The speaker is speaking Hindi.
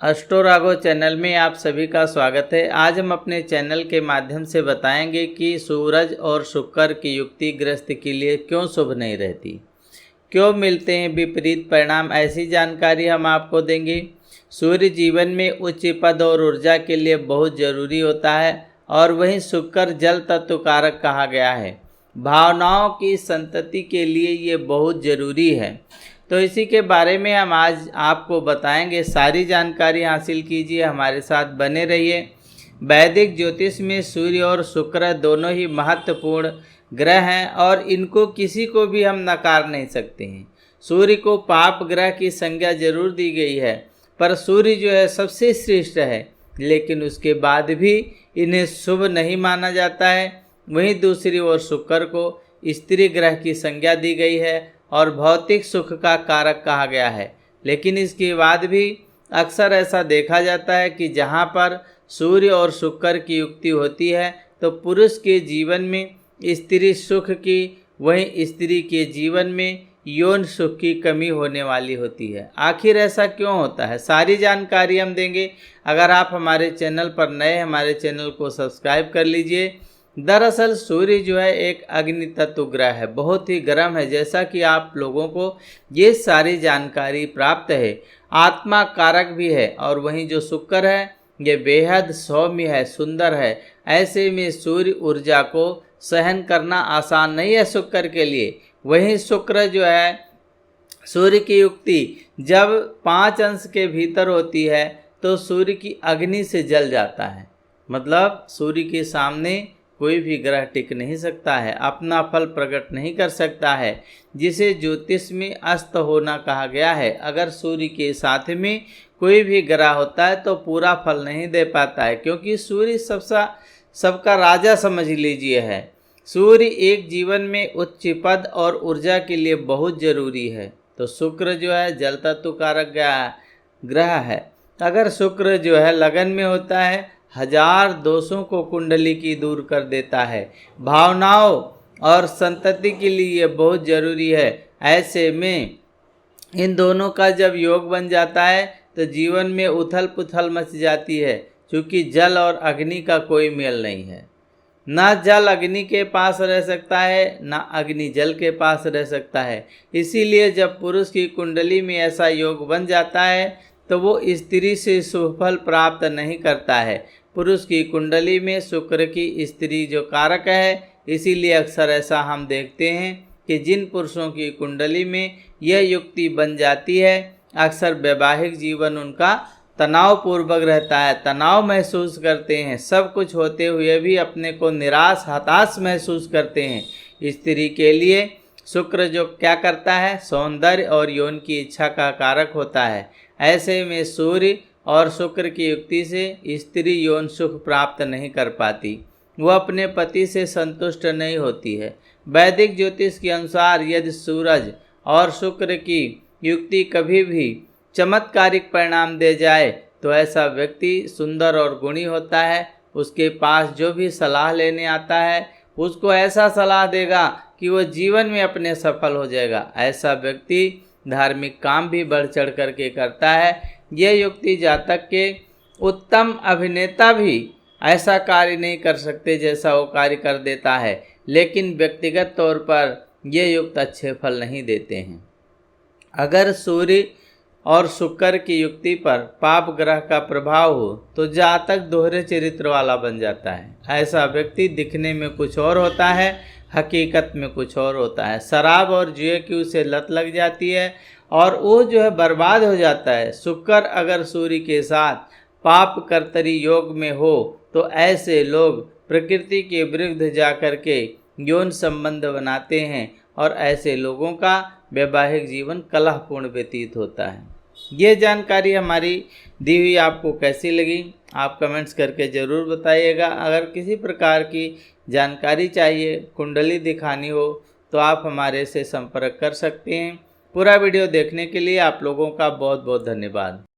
अस्ट्रो राघव चैनल में आप सभी का स्वागत है। आज हम अपने चैनल के माध्यम से बताएंगे कि सूरज और शुक्र की युक्ति गृहस्थ के लिए क्यों शुभ नहीं रहती, क्यों मिलते हैं विपरीत परिणाम। ऐसी जानकारी हम आपको देंगे। सूर्य जीवन में उच्च पद और ऊर्जा के लिए बहुत जरूरी होता है और वहीं शुक्र जल तत्व कारक कहा गया है। भावनाओं की संतति के लिए ये बहुत ज़रूरी है। तो इसी के बारे में हम आज आपको बताएंगे। सारी जानकारी हासिल कीजिए, हमारे साथ बने रहिए। वैदिक ज्योतिष में सूर्य और शुक्र दोनों ही महत्वपूर्ण ग्रह हैं और इनको किसी को भी हम नकार नहीं सकते हैं। सूर्य को पाप ग्रह की संज्ञा जरूर दी गई है, पर सूर्य जो है सबसे श्रेष्ठ है, लेकिन उसके बाद भी इन्हें शुभ नहीं माना जाता है। वहीं दूसरी ओर शुक्र को स्त्री ग्रह की संज्ञा दी गई है और भौतिक सुख का कारक कहा गया है, लेकिन इसके बाद भी अक्सर ऐसा देखा जाता है कि जहाँ पर सूर्य और शुक्र की युक्ति होती है तो पुरुष के जीवन में स्त्री सुख की, वहीं स्त्री के जीवन में यौन सुख की कमी होने वाली होती है। आखिर ऐसा क्यों होता है, सारी जानकारी हम देंगे। अगर आप हमारे चैनल पर नए, हमारे चैनल को सब्सक्राइब कर लीजिए। दरअसल सूर्य जो है एक अग्नि तत्व ग्रह है, बहुत ही गर्म है, जैसा कि आप लोगों को ये सारी जानकारी प्राप्त है। आत्मा कारक भी है और वहीं जो शुक्र है ये बेहद सौम्य है, सुंदर है। ऐसे में सूर्य ऊर्जा को सहन करना आसान नहीं है शुक्र के लिए। वहीं शुक्र जो है, सूर्य की युक्ति जब 5 अंश के भीतर होती है तो सूर्य की अग्नि से जल जाता है। मतलब सूर्य के सामने कोई भी ग्रह टिक नहीं सकता है, अपना फल प्रकट नहीं कर सकता है, जिसे ज्योतिष में अस्त होना कहा गया है। अगर सूर्य के साथ में कोई भी ग्रह होता है तो पूरा फल नहीं दे पाता है, क्योंकि सूर्य सबका राजा समझ लीजिए है। सूर्य एक जीवन में उच्च पद और ऊर्जा के लिए बहुत जरूरी है। तो शुक्र जो है जल तत्व कारक ग्रह है। अगर शुक्र जो है लगन में होता है, 1000 दोषों को कुंडली की दूर कर देता है। भावनाओं और संतति के लिए ये बहुत ज़रूरी है। ऐसे में इन दोनों का जब योग बन जाता है तो जीवन में उथल पुथल मच जाती है, क्योंकि जल और अग्नि का कोई मेल नहीं है। ना जल अग्नि के पास रह सकता है, ना अग्नि जल के पास रह सकता है। इसीलिए जब पुरुष की कुंडली में ऐसा योग बन जाता है तो वो स्त्री से सुफल प्राप्त नहीं करता है। पुरुष की कुंडली में शुक्र की स्त्री जो कारक है, इसीलिए अक्सर ऐसा हम देखते हैं कि जिन पुरुषों की कुंडली में यह युक्ति बन जाती है, अक्सर वैवाहिक जीवन उनका तनावपूर्वक रहता है, तनाव महसूस करते हैं, सब कुछ होते हुए भी अपने को निराश हताश महसूस करते हैं। स्त्री के लिए शुक्र जो क्या करता है, सौंदर्य और यौन की इच्छा का कारक होता है। ऐसे में सूर्य और शुक्र की युक्ति से स्त्री यौन सुख प्राप्त नहीं कर पाती, वह अपने पति से संतुष्ट नहीं होती है। वैदिक ज्योतिष के अनुसार यदि सूरज और शुक्र की युक्ति कभी भी चमत्कारिक परिणाम दे जाए तो ऐसा व्यक्ति सुंदर और गुणी होता है। उसके पास जो भी सलाह लेने आता है उसको ऐसा सलाह देगा कि वह जीवन में अपने सफल हो जाएगा। ऐसा व्यक्ति धार्मिक काम भी बढ़ चढ़ करके करता है। यह युक्ति जातक के उत्तम अभिनेता भी ऐसा कार्य नहीं कर सकते जैसा वो कार्य कर देता है, लेकिन व्यक्तिगत तौर पर यह युक्त अच्छे फल नहीं देते हैं। अगर सूर्य और शुक्र की युक्ति पर पाप ग्रह का प्रभाव हो तो जातक दोहरे चरित्र वाला बन जाता है। ऐसा व्यक्ति दिखने में कुछ और होता है, हकीकत में कुछ और होता है। शराब और जुए की उसे लत लग जाती है और वो जो है बर्बाद हो जाता है। शुक्र अगर सूर्य के साथ पाप कर्तरी योग में हो तो ऐसे लोग प्रकृति के विरुद्ध जाकर के यौन संबंध बनाते हैं और ऐसे लोगों का वैवाहिक जीवन कलहपूर्ण व्यतीत होता है। ये जानकारी हमारी दी हुई आपको कैसी लगी, आप कमेंट्स करके ज़रूर बताइएगा। अगर किसी प्रकार की जानकारी चाहिए, कुंडली दिखानी हो, तो आप हमारे से संपर्क कर सकते हैं। पूरा वीडियो देखने के लिए आप लोगों का बहुत बहुत धन्यवाद।